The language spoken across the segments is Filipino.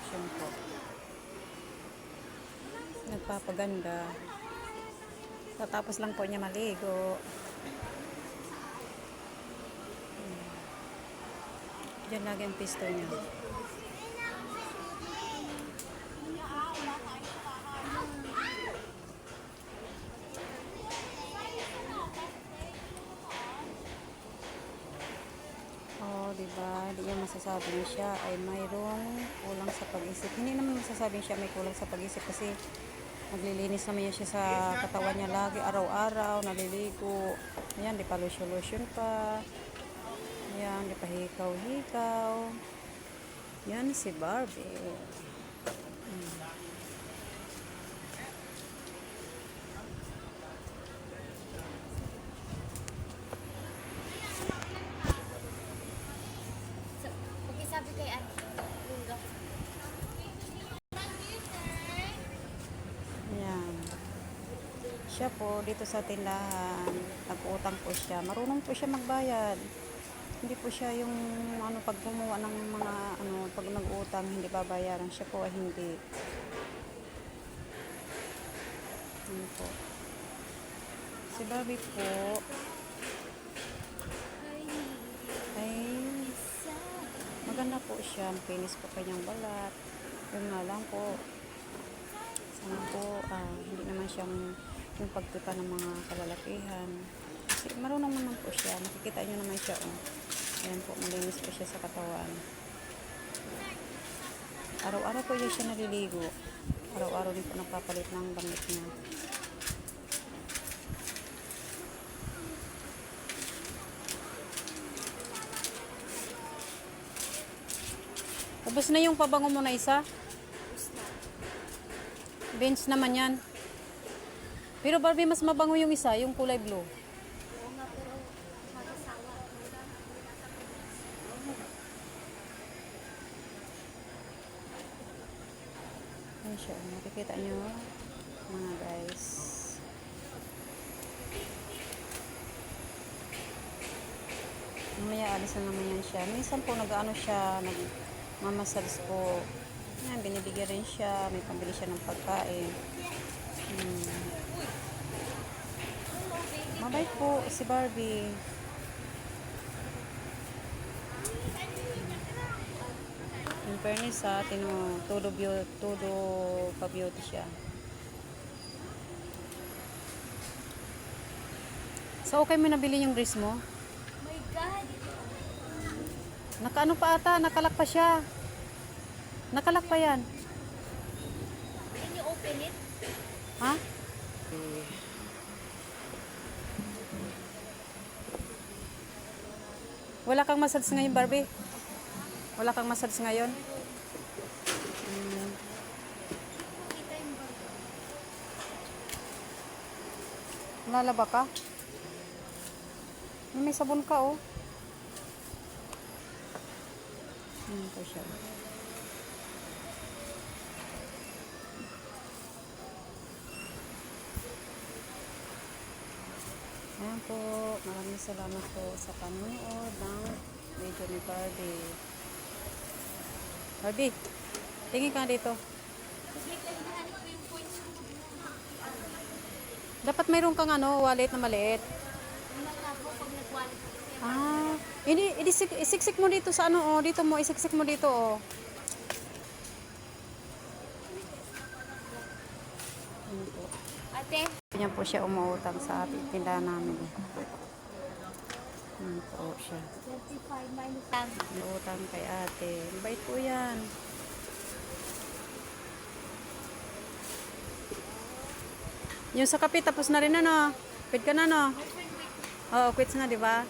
lotion po. Nagpapaganda. Tatapos lang po niya maligo. Diyan lagi ang pisto niya. Oh, diba? Hindi niya masasabing siya ay mayroong kulang sa pag-isip. Hindi naman masasabing siya may kulang sa pag-isip kasi naglilinis naman yan siya sa katawan niya lagi, araw-araw, naliligo. Ayan, di pa lotion pa. Ayan, di pa hikaw-hikaw. Yan si Barbie. Sabi kay Ate Lungga. Ayan. Siya po, dito sa tindahan, nag-utang po siya. Marunong po siya magbayad. Hindi po siya yung pag kumuha ng mga pag nag-utang hindi babayaran, siya po ay hindi. Ano po. Si Barbie po ay maganda po siya, pinis po kanyang balat. Yun nga lang po, sana po hindi naman siyang yung pagtipa ng mga kalalakihan. Kasi marunong naman po siya, nakikita nyo naman siya, oh. Ayan po, malinis po siya sa katawan. Araw-araw po siya naliligo. Araw-araw din po nagpapalit ng damit niya. Ubus na yung pabango mo na isa? Bench naman yan. Pero Barbie, mas mabango yung isa, yung kulay blue. Oo nga, pero makasawa. Ayan siya, nakikita nyo mga guys. Mamaya alis na naman yan siya. Minsan po nag-ano siya, nagmamassage po. Yan, binibigyan rin siya, may pambili siya ng pagkain. Mabait po si Barbie. In fairness todo pa-beauty siya. So, okay mo nabili yung dress mo? Oh my God! Nakaano pa ata, nakalak pa siya. Nakalak pa yan. Can you open it? Ha? Wala kang massage ngayon, Barbie? Wala kang massage ngayon? Kita yung bag. Lalaba ka? May sabon ka, oh. Po siya. Ayan po. Maraming salamat po sa panonood ng video ni Barbie. Barbie, tingin ka dito. Dapat mayroon kang wallet na maliit. Hindi, isiksik mo dito sa dito mo, isiksik mo dito, oh. Ano po. Ate, Ganyan po siya umuutang sa ating tindahan namin. Ano po siya. 25 minus lang. Umuutang kay ate. Bait po yan. Yung sa kape, tapos na rin Quit ka na, Oo, quits na, di ba?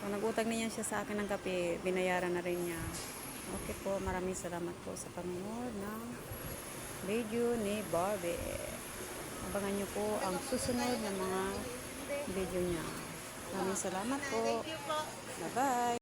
So, nag-utang niya siya sa akin ng kape, binayaran na rin niya. Okay po, maraming salamat po sa panonood ng video ni Barbie. Abangan niyo po ang susunod na mga video niya. Maraming salamat po. Bye-bye.